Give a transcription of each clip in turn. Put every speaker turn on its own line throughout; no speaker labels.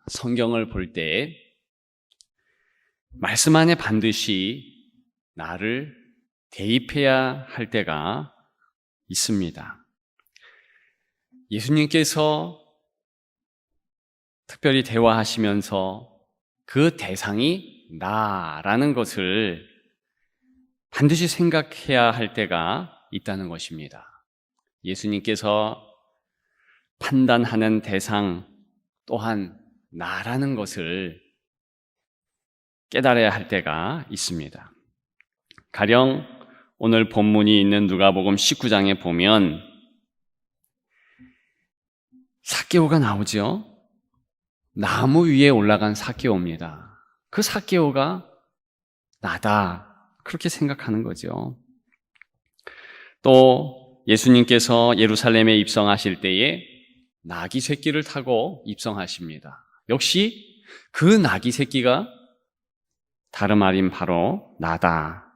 성경을 볼 때 말씀 안에 반드시 나를 대입해야 할 때가 있습니다. 예수님께서 특별히 대화하시면서 그 대상이 나라는 것을 반드시 생각해야 할 때가 있다는 것입니다. 예수님께서 판단하는 대상 또한 나라는 것을 깨달아야 할 때가 있습니다. 가령 오늘 본문이 있는 누가복음 19장에 보면 삭개오가 나오죠. 나무 위에 올라간 삭개오입니다. 그 삭개오가 나다, 그렇게 생각하는 거죠. 또 예수님께서 예루살렘에 입성하실 때에 나귀 새끼를 타고 입성하십니다. 역시 그 나귀 새끼가 다름 아닌 바로 나다,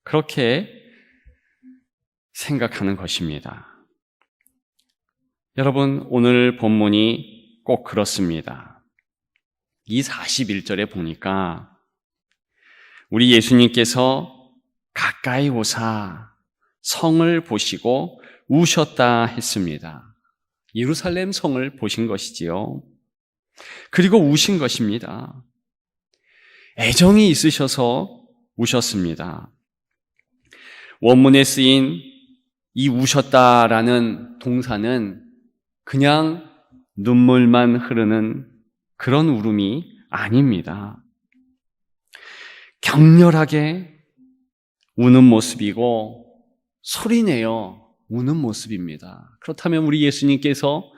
그렇게 생각하는 것입니다. 여러분, 오늘 본문이 꼭 그렇습니다. 이 41절에 보니까 우리 예수님께서 가까이 오사 성을 보시고 우셨다 했습니다. 예루살렘 성을 보신 것이지요. 그리고 우신 것입니다. 애정이 있으셔서 우셨습니다. 원문에 쓰인 이 우셨다라는 동사는 그냥 눈물만 흐르는 그런 울음이 아닙니다. 격렬하게 우는 모습이고 소리내어 우는 모습입니다. 그렇다면 우리 예수님께서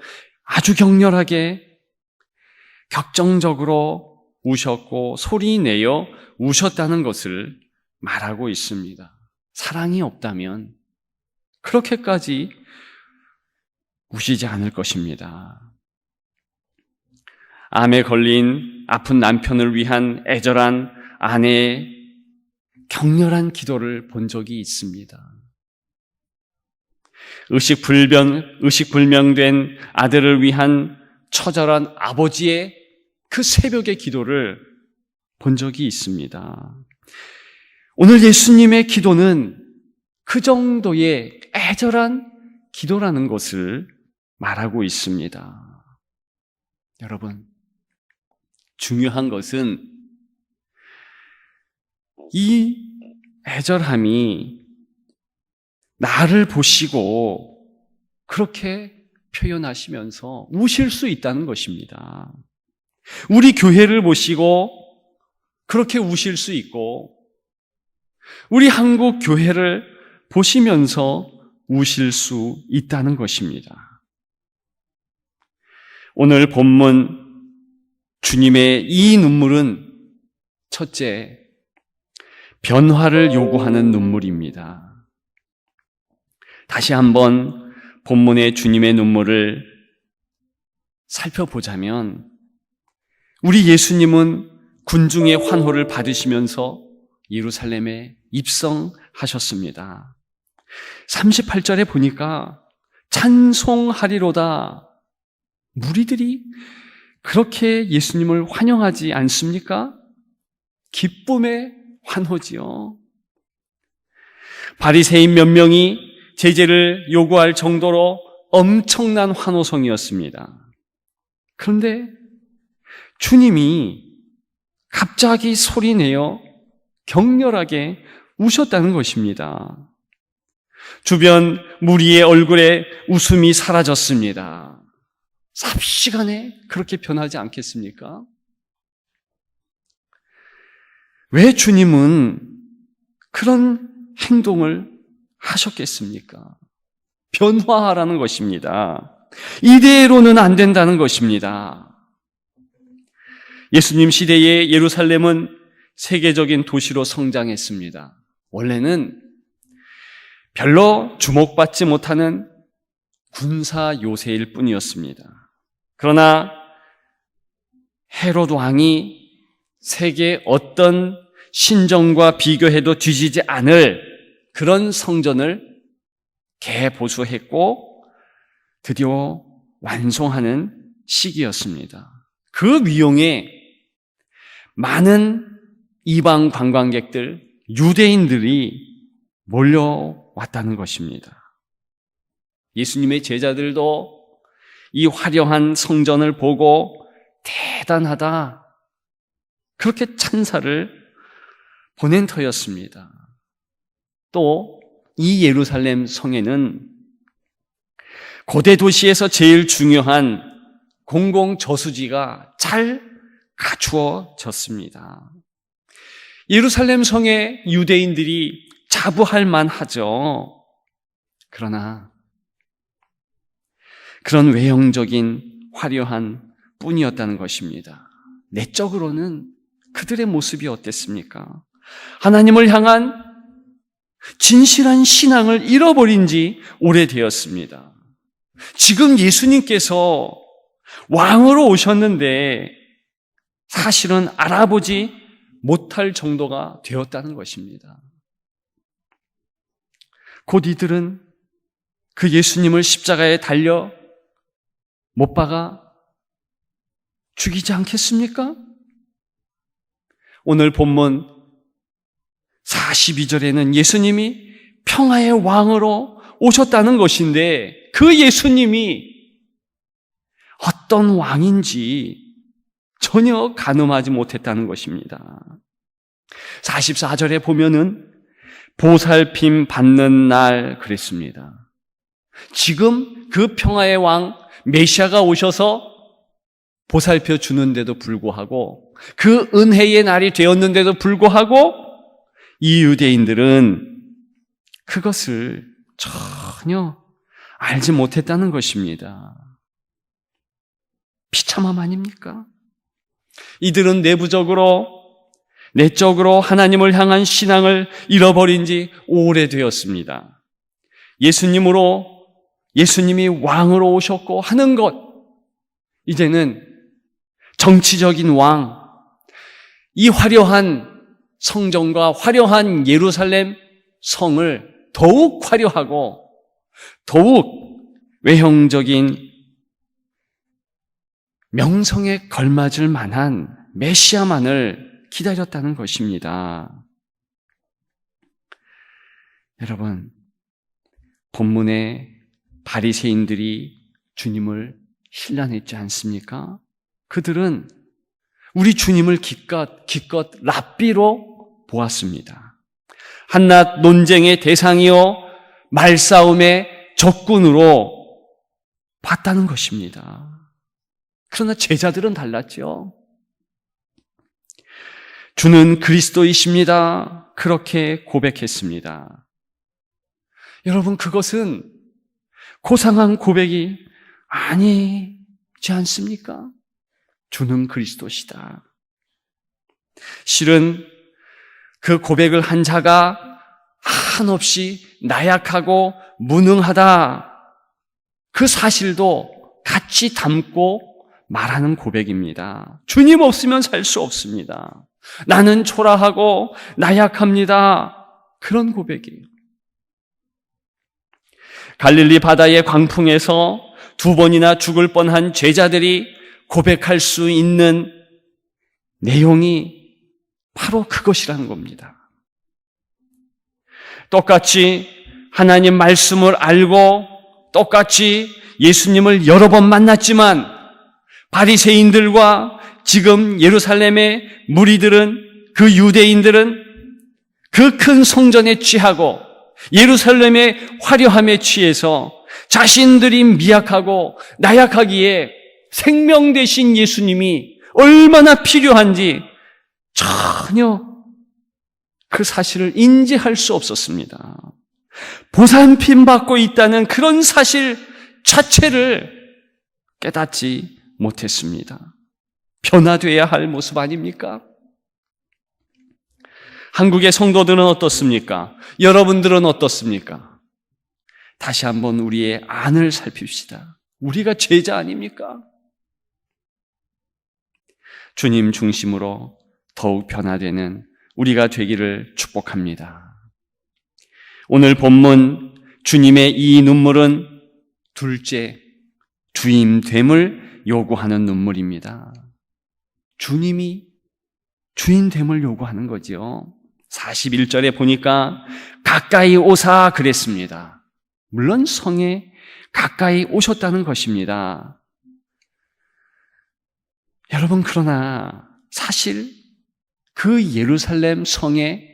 아주 격렬하게 격정적으로 우셨고 소리내어 우셨다는 것을 말하고 있습니다. 사랑이 없다면 그렇게까지 우시지 않을 것입니다. 암에 걸린 아픈 남편을 위한 애절한 아내의 격렬한 기도를 본 적이 있습니다. 의식불명된 아들을 위한 처절한 아버지의 그 새벽의 기도를 본 적이 있습니다. 오늘 예수님의 기도는 그 정도의 애절한 기도라는 것을 말하고 있습니다. 여러분, 중요한 것은 이 애절함이 나를 보시고 그렇게 표현하시면서 우실 수 있다는 것입니다. 우리 교회를 보시고 그렇게 우실 수 있고 우리 한국 교회를 보시면서 우실 수 있다는 것입니다. 오늘 본문 주님의 이 눈물은 첫째, 변화를 요구하는 눈물입니다. 다시 한번 본문의 주님의 눈물을 살펴보자면 우리 예수님은 군중의 환호를 받으시면서 예루살렘에 입성하셨습니다. 38절에 보니까 찬송하리로다. 무리들이 그렇게 예수님을 환영하지 않습니까? 기쁨의 환호지요. 바리새인 몇 명이 제재를 요구할 정도로 엄청난 환호성이었습니다. 그런데 주님이 갑자기 소리내어 격렬하게 우셨다는 것입니다. 주변 무리의 얼굴에 웃음이 사라졌습니다. 삽시간에 그렇게 변하지 않겠습니까? 왜 주님은 그런 행동을 하셨겠습니까? 변화하라는 것입니다. 이대로는 안 된다는 것입니다. 예수님 시대의 예루살렘은 세계적인 도시로 성장했습니다. 원래는 별로 주목받지 못하는 군사 요새일 뿐이었습니다. 그러나 헤롯 왕이 세계 어떤 신정과 비교해도 뒤지지 않을 그런 성전을 개보수했고 드디어 완성하는 시기였습니다. 그 위용에 많은 이방 관광객들, 유대인들이 몰려왔다는 것입니다. 예수님의 제자들도 이 화려한 성전을 보고 대단하다, 그렇게 찬사를 보낸 터였습니다. 또 이 예루살렘 성에는 고대 도시에서 제일 중요한 공공저수지가 잘 갖추어졌습니다. 예루살렘 성에 유대인들이 자부할 만하죠. 그러나 그런 외형적인 화려한 뿐이었다는 것입니다. 내적으로는 그들의 모습이 어땠습니까? 하나님을 향한 진실한 신앙을 잃어버린 지 오래되었습니다. 지금 예수님께서 왕으로 오셨는데 사실은 알아보지 못할 정도가 되었다는 것입니다. 곧 이들은 그 예수님을 십자가에 달려 못 박아 죽이지 않겠습니까? 오늘 본문 42절에는 예수님이 평화의 왕으로 오셨다는 것인데 그 예수님이 어떤 왕인지 전혀 가늠하지 못했다는 것입니다. 44절에 보면은 보살핌 받는 날 그랬습니다. 지금 그 평화의 왕 메시아가 오셔서 보살펴 주는데도 불구하고, 그 은혜의 날이 되었는데도 불구하고 이 유대인들은 그것을 전혀 알지 못했다는 것입니다. 비참함 아닙니까? 이들은 내적으로 하나님을 향한 신앙을 잃어버린 지 오래되었습니다. 예수님이 왕으로 오셨고 하는 것, 이제는 정치적인 왕, 이 화려한 성전과 화려한 예루살렘 성을 더욱 화려하고 더욱 외형적인 명성에 걸맞을 만한 메시아만을 기다렸다는 것입니다. 여러분, 본문에 바리새인들이 주님을 신란했지 않습니까? 그들은 우리 주님을 기껏 랍비로 보았습니다. 한낱 논쟁의 대상이요 말싸움의 적군으로 봤다는 것입니다. 그러나 제자들은 달랐죠. 주는 그리스도이십니다. 그렇게 고백했습니다. 여러분, 그것은 고상한 고백이 아니지 않습니까? 주는 그리스도시다. 실은 그 고백을 한 자가 한없이 나약하고 무능하다, 그 사실도 같이 담고 말하는 고백입니다. 주님 없으면 살 수 없습니다. 나는 초라하고 나약합니다. 그런 고백이에요. 갈릴리 바다의 광풍에서 2번이나 죽을 뻔한 제자들이 고백할 수 있는 내용이 바로 그것이라는 겁니다. 똑같이 하나님 말씀을 알고 똑같이 예수님을 여러 번 만났지만 바리새인들과 지금 예루살렘의 무리들은, 그 유대인들은 그 큰 성전에 취하고 예루살렘의 화려함에 취해서 자신들이 미약하고 나약하기에 생명 되신 예수님이 얼마나 필요한지 전혀 그 사실을 인지할 수 없었습니다. 보살핌 받고 있다는 그런 사실 자체를 깨닫지 못했습니다. 변화되어야 할 모습 아닙니까? 한국의 성도들은 어떻습니까? 여러분들은 어떻습니까? 다시 한번 우리의 안을 살핍시다. 우리가 죄자 아닙니까? 주님 중심으로 더욱 변화되는 우리가 되기를 축복합니다. 오늘 본문 주님의 이 눈물은 둘째, 주임됨을 요구하는 눈물입니다. 주님이 주인됨을 요구하는 거죠. 41절에 보니까 가까이 오사 그랬습니다. 물론 성에 가까이 오셨다는 것입니다. 여러분, 그러나 사실 그 예루살렘 성의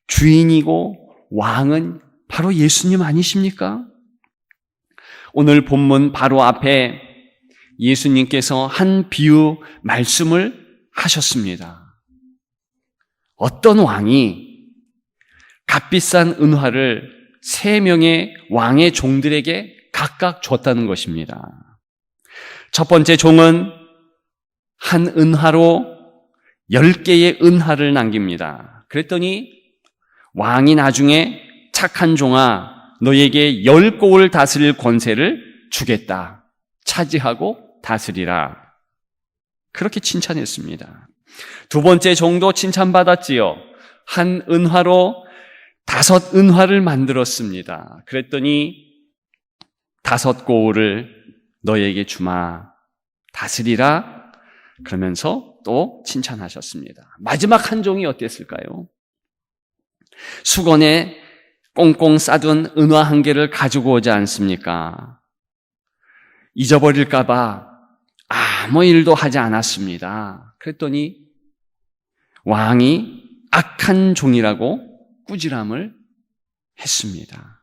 주인이고 왕은 바로 예수님 아니십니까? 오늘 본문 바로 앞에 예수님께서 한 비유 말씀을 하셨습니다. 어떤 왕이 값비싼 은화를 3명의 왕의 종들에게 각각 줬다는 것입니다. 첫 번째 종은 한 은화로 10개의 은화를 남깁니다. 그랬더니 왕이 나중에 착한 종아, 너에게 10고을 다스릴 권세를 주겠다. 차지하고 다스리라. 그렇게 칭찬했습니다. 두 번째 종도 칭찬받았지요. 한 은화로 5 은화를 만들었습니다. 그랬더니 5 고을을 너에게 주마. 다스리라. 그러면서 또 칭찬하셨습니다. 마지막 한 종이 어땠을까요? 수건에 꽁꽁 싸둔 은화 1개를 가지고 오지 않습니까? 잊어버릴까봐 아무 일도 하지 않았습니다. 그랬더니 왕이 악한 종이라고 꾸지람을 했습니다.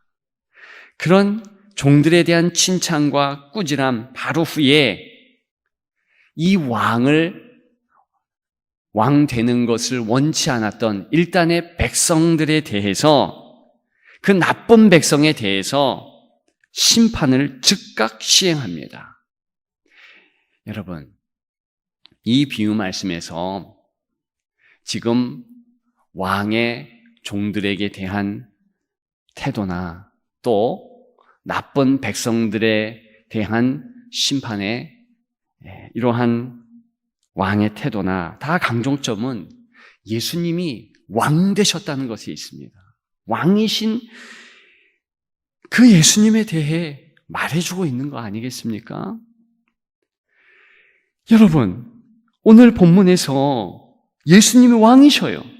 그런 종들에 대한 칭찬과 꾸지람 바로 후에 이 왕 되는 것을 원치 않았던 일단의 백성들에 대해서, 그 나쁜 백성에 대해서 심판을 즉각 시행합니다. 여러분, 이 비유 말씀에서 지금 왕의 종들에게 대한 태도나 또 나쁜 백성들에 대한 심판의 이러한 왕의 태도나 다 강조점은 예수님이 왕 되셨다는 것이 있습니다. 왕이신 그 예수님에 대해 말해주고 있는 거 아니겠습니까? 여러분, 오늘 본문에서 예수님이 왕이셔요.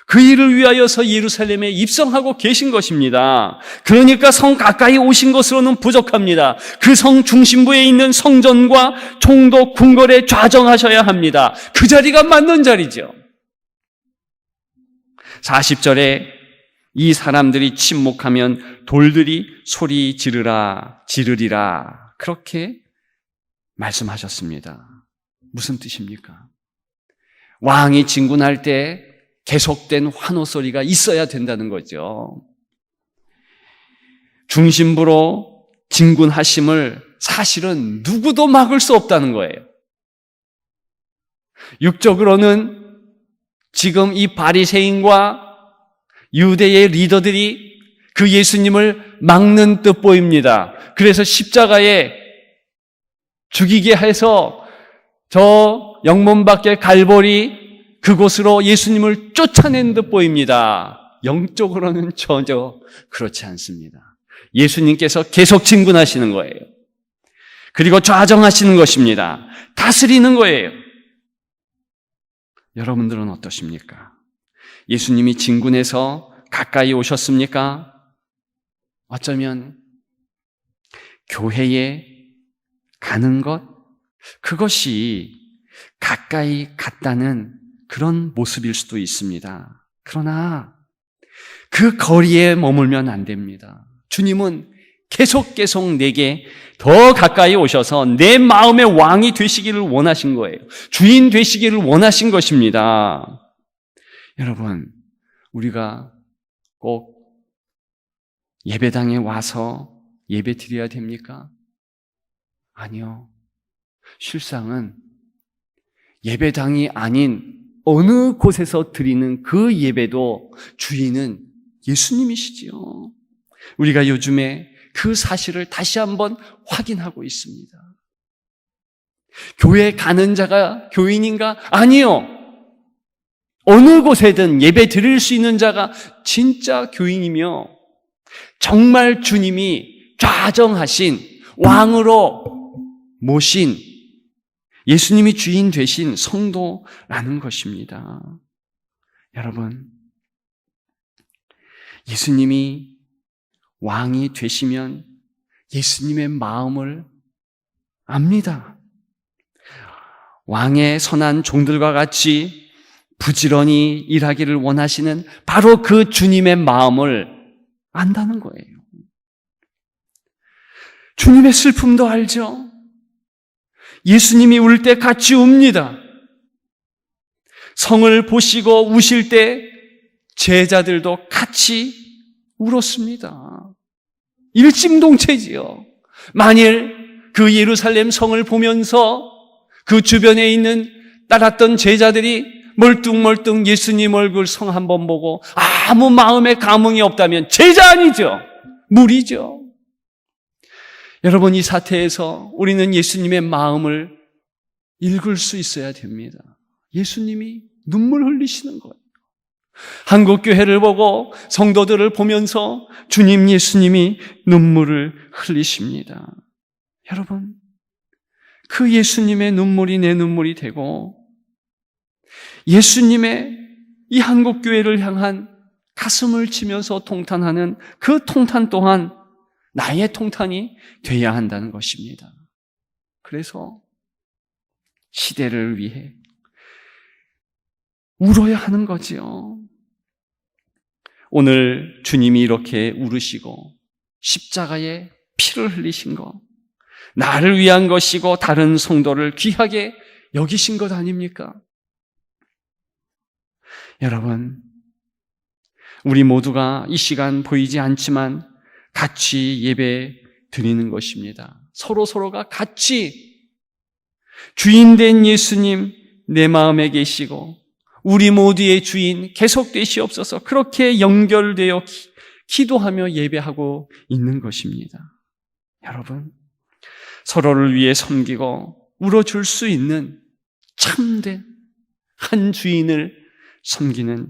그 일을 위하여서 예루살렘에 입성하고 계신 것입니다. 그러니까 성 가까이 오신 것으로는 부족합니다. 그 성 중심부에 있는 성전과 총독 궁궐에 좌정하셔야 합니다. 그 자리가 맞는 자리죠. 40절에 이 사람들이 침묵하면 돌들이 소리 지르리라. 그렇게 말씀하셨습니다. 무슨 뜻입니까? 왕이 진군할 때 계속된 환호 소리가 있어야 된다는 거죠. 중심부로 진군하심을 사실은 누구도 막을 수 없다는 거예요. 육적으로는 지금 이 바리새인과 유대의 리더들이 그 예수님을 막는 듯 보입니다. 그래서 십자가에 죽이게 해서 저 영문 밖에 갈보리 그곳으로 예수님을 쫓아낸 듯 보입니다. 영적으로는 전혀 그렇지 않습니다. 예수님께서 계속 진군하시는 거예요. 그리고 좌정하시는 것입니다. 다스리는 거예요. 여러분들은 어떠십니까? 예수님이 진군해서 가까이 오셨습니까? 어쩌면 교회에 가는 것, 그것이 가까이 갔다는 그런 모습일 수도 있습니다. 그러나 그 거리에 머물면 안 됩니다. 주님은 계속 내게 더 가까이 오셔서 내 마음의 왕이 되시기를 원하신 거예요. 주인 되시기를 원하신 것입니다. 여러분, 우리가 꼭 예배당에 와서 예배 드려야 됩니까? 아니요. 실상은 예배당이 아닌 어느 곳에서 드리는 그 예배도 주인은 예수님이시지요. 우리가 요즘에 그 사실을 다시 한번 확인하고 있습니다. 교회 가는 자가 교인인가? 아니요. 어느 곳에든 예배 드릴 수 있는 자가 진짜 교인이며 정말 주님이 좌정하신 왕으로 모신 예수님이 주인 되신 성도라는 것입니다. 여러분, 예수님이 왕이 되시면 예수님의 마음을 압니다. 왕의 선한 종들과 같이 부지런히 일하기를 원하시는 바로 그 주님의 마음을 안다는 거예요. 주님의 슬픔도 알죠? 예수님이 울 때 같이 웁니다. 성을 보시고 우실 때 제자들도 같이 울었습니다. 일심동체지요. 만일 그 예루살렘 성을 보면서 그 주변에 있는 따랐던 제자들이 멀뚱멀뚱 예수님 얼굴 성 한번 보고 아무 마음의 감흥이 없다면 제자 아니죠. 무리죠. 여러분, 이 사태에서 우리는 예수님의 마음을 읽을 수 있어야 됩니다. 예수님이 눈물 흘리시는 거예요. 한국교회를 보고 성도들을 보면서 주님 예수님이 눈물을 흘리십니다. 여러분, 그 예수님의 눈물이 내 눈물이 되고 예수님의 이 한국교회를 향한 가슴을 치면서 통탄하는 그 통탄 또한 나의 통탄이 돼야 한다는 것입니다. 그래서 시대를 위해 울어야 하는 거지요. 오늘 주님이 이렇게 울으시고 십자가에 피를 흘리신 것, 나를 위한 것이고 다른 성도를 귀하게 여기신 것 아닙니까? 여러분, 우리 모두가 이 시간 보이지 않지만 같이 예배 드리는 것입니다. 서로가 같이 주인된 예수님 내 마음에 계시고 우리 모두의 주인 계속 되시옵소서, 그렇게 연결되어 기도하며 예배하고 있는 것입니다. 여러분, 서로를 위해 섬기고 울어줄 수 있는 참된 한 주인을 섬기는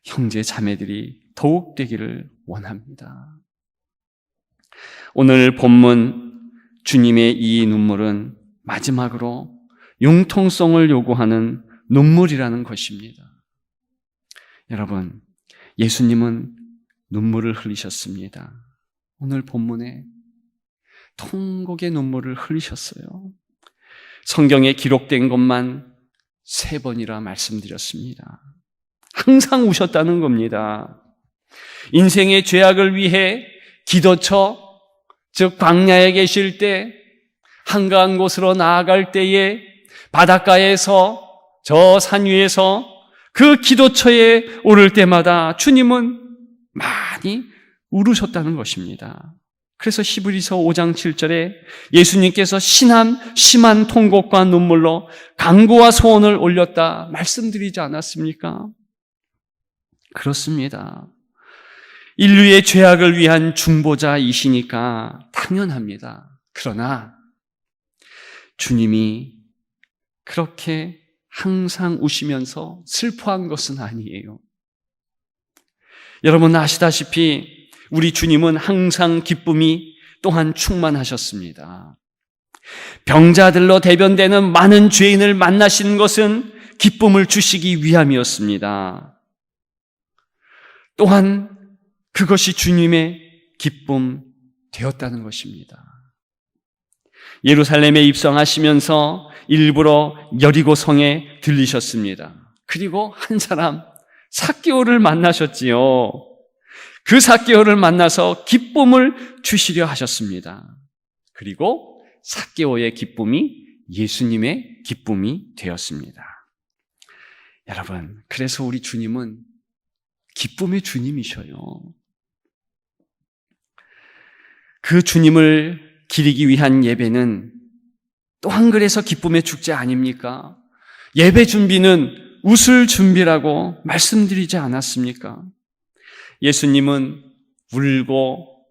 형제 자매들이 더욱 되기를 원합니다. 오늘 본문 주님의 이 눈물은 마지막으로 융통성을 요구하는 눈물이라는 것입니다. 여러분, 예수님은 눈물을 흘리셨습니다. 오늘 본문에 통곡의 눈물을 흘리셨어요. 성경에 기록된 것만 3번이라 말씀드렸습니다. 항상 우셨다는 겁니다. 인생의 죄악을 위해 기도처, 즉 광야에 계실 때, 한가한 곳으로 나아갈 때에 바닷가에서 저 산 위에서 그 기도처에 오를 때마다 주님은 많이 울으셨다는 것입니다. 그래서 히브리서 5장 7절에 예수님께서 심한 통곡과 눈물로 간구와 소원을 올렸다 말씀드리지 않았습니까? 그렇습니다. 인류의 죄악을 위한 중보자이시니까 당연합니다. 그러나 주님이 그렇게 항상 우시면서 슬퍼한 것은 아니에요. 여러분 아시다시피 우리 주님은 항상 기쁨이 또한 충만하셨습니다. 병자들로 대변되는 많은 죄인을 만나신 것은 기쁨을 주시기 위함이었습니다. 또한 그것이 주님의 기쁨 되었다는 것입니다. 예루살렘에 입성하시면서 일부러 여리고 성에 들리셨습니다. 그리고 한 사람 삭개오를 만나셨지요. 그 삭개오를 만나서 기쁨을 주시려 하셨습니다. 그리고 삭개오의 기쁨이 예수님의 기쁨이 되었습니다. 여러분, 그래서 우리 주님은 기쁨의 주님이셔요. 그 주님을 기리기 위한 예배는 또한 그래서 기쁨의 축제 아닙니까? 예배 준비는 웃을 준비라고 말씀드리지 않았습니까? 예수님은 울고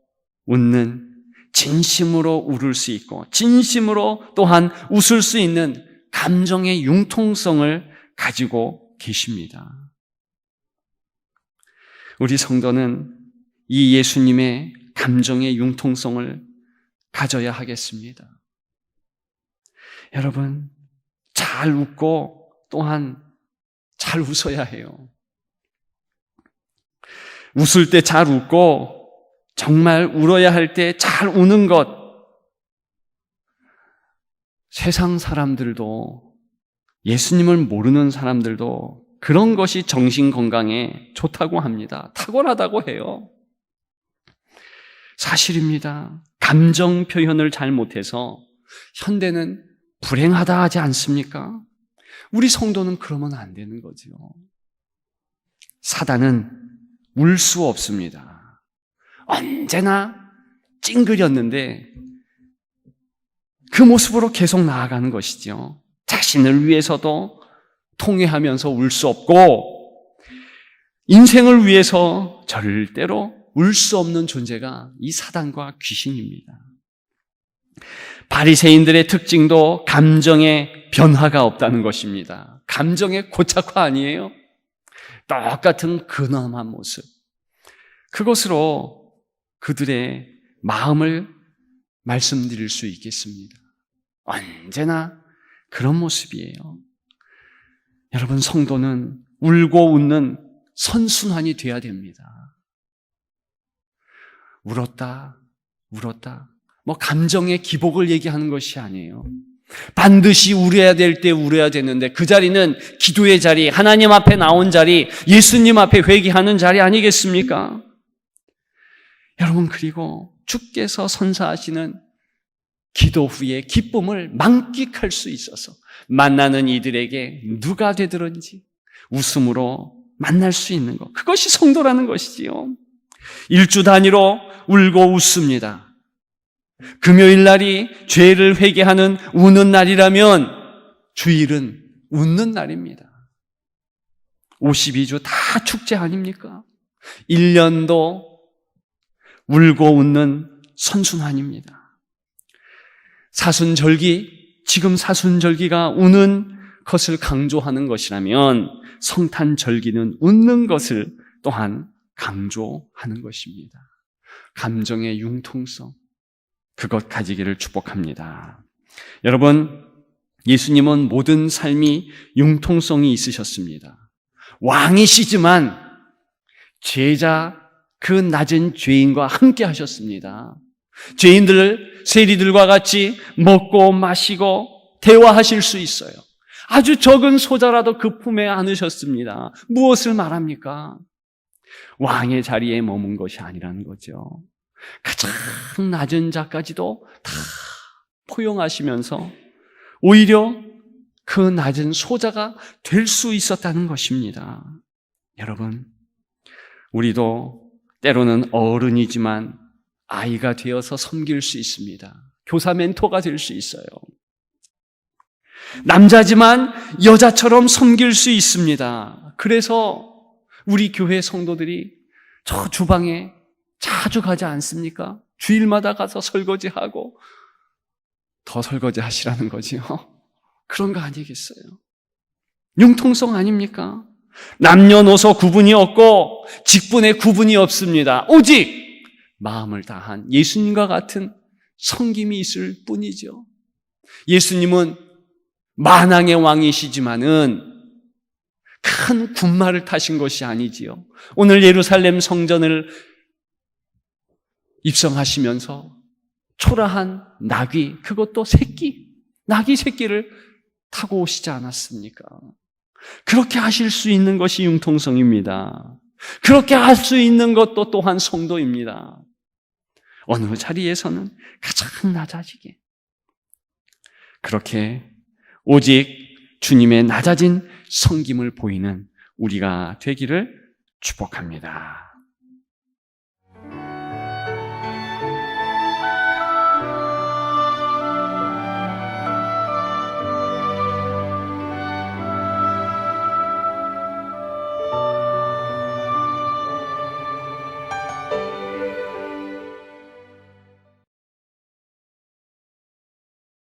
웃는, 진심으로 울을 수 있고 진심으로 또한 웃을 수 있는 감정의 융통성을 가지고 계십니다. 우리 성도는 이 예수님의 감정의 융통성을 가져야 하겠습니다. 여러분, 잘 웃고 또한 잘 웃어야 해요. 웃을 때 잘 웃고 정말 울어야 할 때 잘 우는 것. 세상 사람들도 예수님을 모르는 사람들도 그런 것이 정신 건강에 좋다고 합니다. 탁월하다고 해요. 사실입니다. 감정 표현을 잘 못해서 현대는 불행하다 하지 않습니까? 우리 성도는 그러면 안 되는 거죠. 사단은 울 수 없습니다. 언제나 찡그렸는데 그 모습으로 계속 나아가는 것이죠. 자신을 위해서도 통회하면서 울 수 없고 인생을 위해서 절대로 울 수 없는 존재가 이 사단과 귀신입니다. 바리새인들의 특징도 감정의 변화가 없다는 것입니다. 감정의 고착화 아니에요? 똑같은 근엄한 모습. 그것으로 그들의 마음을 말씀드릴 수 있겠습니다. 언제나 그런 모습이에요. 여러분, 성도는 울고 웃는 선순환이 돼야 됩니다. 울었다. 감정의 기복을 얘기하는 것이 아니에요. 반드시 울어야 될 때 울어야 되는데 그 자리는 기도의 자리, 하나님 앞에 나온 자리, 예수님 앞에 회개하는 자리 아니겠습니까? 여러분, 그리고 주께서 선사하시는 기도 후에 기쁨을 만끽할 수 있어서 만나는 이들에게 누가 되든지 웃음으로 만날 수 있는 것, 그것이 성도라는 것이지요. 일주 단위로 울고 웃습니다. 금요일 날이 죄를 회개하는 우는 날이라면 주일은 웃는 날입니다. 52주 다 축제 아닙니까? 1년도 울고 웃는 선순환입니다. 사순절기, 지금 사순절기가 우는 것을 강조하는 것이라면 성탄절기는 웃는 것을 또한 강조하는 것입니다. 감정의 융통성, 그것 가지기를 축복합니다. 여러분, 예수님은 모든 삶이 융통성이 있으셨습니다. 왕이시지만 제자, 그 낮은 죄인과 함께 하셨습니다. 죄인들, 세리들과 같이 먹고 마시고 대화하실 수 있어요. 아주 적은 소자라도 그 품에 안으셨습니다. 무엇을 말합니까? 왕의 자리에 머문 것이 아니라는 거죠. 가장 낮은 자까지도 다 포용하시면서 오히려 그 낮은 소자가 될 수 있었다는 것입니다. 여러분, 우리도 때로는 어른이지만 아이가 되어서 섬길 수 있습니다. 교사 멘토가 될 수 있어요. 남자지만 여자처럼 섬길 수 있습니다. 그래서 우리 교회 성도들이 저 주방에 자주 가지 않습니까? 주일마다 가서 설거지하고 더 설거지 하시라는 거지요. 그런 거 아니겠어요? 융통성 아닙니까? 남녀노소 구분이 없고 직분의 구분이 없습니다. 오직 마음을 다한 예수님과 같은 섬김이 있을 뿐이죠. 예수님은 만왕의 왕이시지만은 큰 군마를 타신 것이 아니지요. 오늘 예루살렘 성전을 입성하시면서 초라한 나귀, 그것도 나귀 새끼를 타고 오시지 않았습니까? 그렇게 하실 수 있는 것이 융통성입니다. 그렇게 할 수 있는 것도 또한 성도입니다. 어느 자리에서는 가장 낮아지게, 그렇게 오직 주님의 낮아진 섬김을 보이는 우리가 되기를 축복합니다.